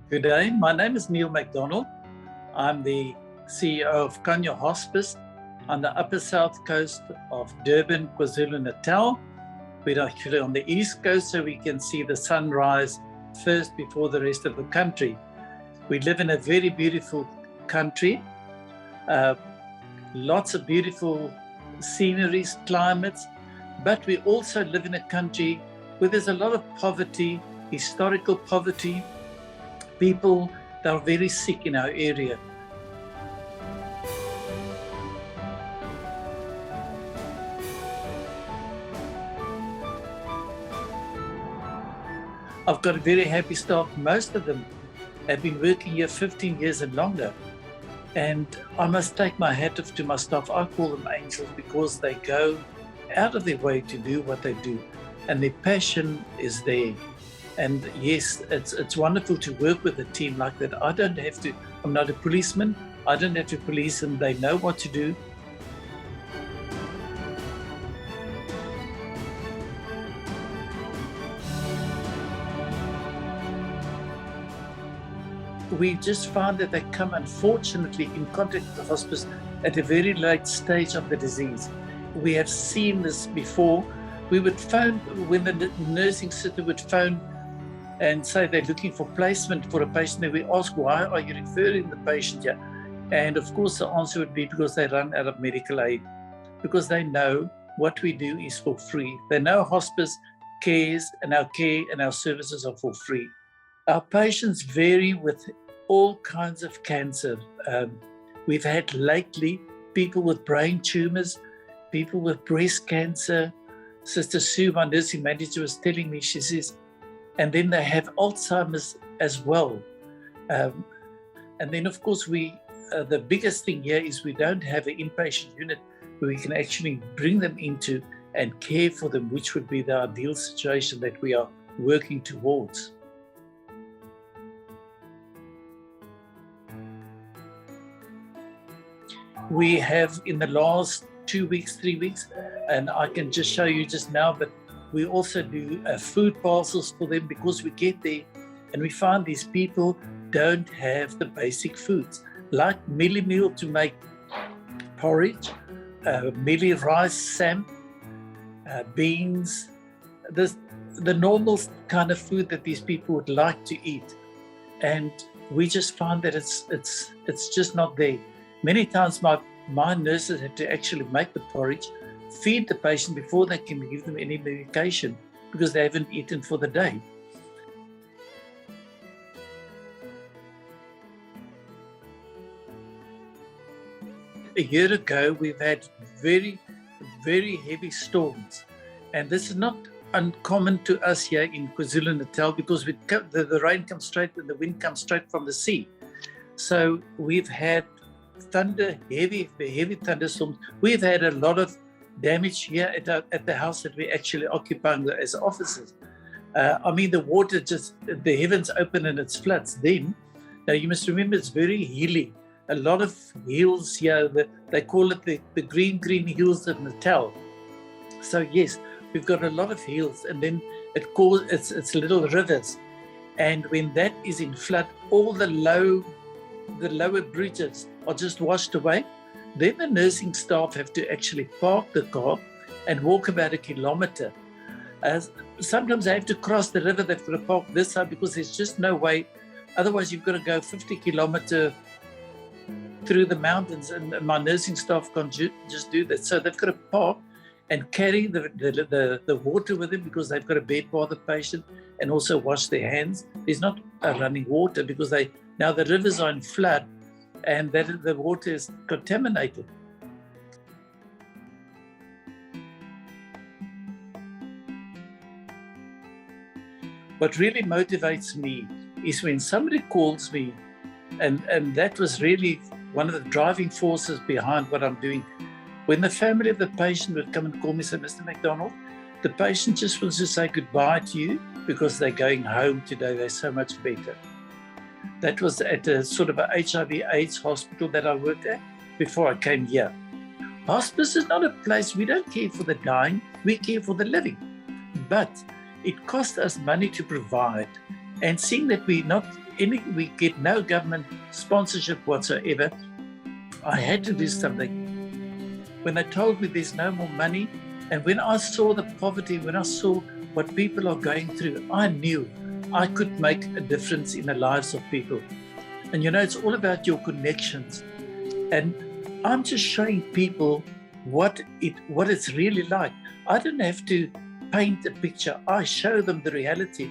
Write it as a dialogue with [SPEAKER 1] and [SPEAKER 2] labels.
[SPEAKER 1] Good day. My name is Neil McDonald. I'm the CEO of Khanya Hospice on the upper south coast of Durban, KwaZulu-Natal. We're actually on the east coast, so we can see the sunrise first before the rest of the country. We live in a very beautiful country, lots of beautiful sceneries, climates, but we also live in a country where there's a lot of poverty, historical poverty, people that are very sick in our area. I've got a very happy staff. Most of them have been working here 15 years and longer. And I must take my hat off to my staff. I call them angels because they go out of their way to do what they do. And their passion is there. And yes, it's wonderful to work with a team like that. I'm not a policeman. I don't have to police them. They know what to do. We just found that they come, unfortunately, in contact with the hospice at a very late stage of the disease. We have seen this before. We would phone, when the nursing sitter would phone and say they're looking for placement for a patient, and we ask, why are you referring the patient here? And of course the answer would be because they run out of medical aid, because they know what we do is for free. They know hospice cares and our care and our services are for free. Our patients vary with all kinds of cancer. We've had lately people with brain tumors, people with breast cancer. Sister Sue, my nursing manager, was telling me, she says, and then they have Alzheimer's as well. And then, of course, the biggest thing here is we don't have an inpatient unit where we can actually bring them into and care for them, which would be the ideal situation that we are working towards. We have in the last 2 weeks, 3 weeks, and I can just show you just now, but we also do food parcels for them because we get there and we find these people don't have the basic foods, like mealie meal to make porridge, mealie rice, sam, beans, the normal kind of food that these people would like to eat. And we just find that it's just not there. Many times my nurses have to actually make the porridge, feed the patient before they can give them any medication because they haven't eaten for the day. A year ago, we've had very, very heavy storms. And this is not uncommon to us here in KwaZulu-Natal because the rain comes straight and the wind comes straight from the sea. So we've had thunder, heavy thunderstorms. We've had a lot of damage here at the house that we're actually occupying as offices. I mean, the water the heavens open and it floods. Then, now you must remember it's very hilly. A lot of hills here, they call it the green hills of Natal. So yes, we've got a lot of hills, and then it's little rivers. And when that is in flood, all the lower bridges are just washed away. Then the nursing staff have to actually park the car and walk about 1 kilometer. Sometimes they have to cross the river. They've got to park this side because there's just no way. Otherwise, you've got to go 50 kilometers through the mountains, and my nursing staff can't just do that. So they've got to park and carry the water with them because they've got to bed by the patient and also wash their hands. There's not running water because now the rivers are in flood and the water is contaminated. What really motivates me is when somebody calls me, and that was really one of the driving forces behind what I'm doing. When the family of the patient would come and call me and say, Mr. McDonald, the patient just wants to say goodbye to you because they're going home today, they're so much better. That was at a sort of a HIV/AIDS hospital that I worked at before I came here. Hospice is not a place, we don't care for the dying, we care for the living. But it costs us money to provide. And seeing that we're not we get no government sponsorship whatsoever. I had to do something. When they told me there's no more money, and when I saw the poverty, when I saw what people are going through, I knew I could make a difference in the lives of people. And it's all about your connections. And I'm just showing people what it's really like. I don't have to paint a picture. I show them the reality.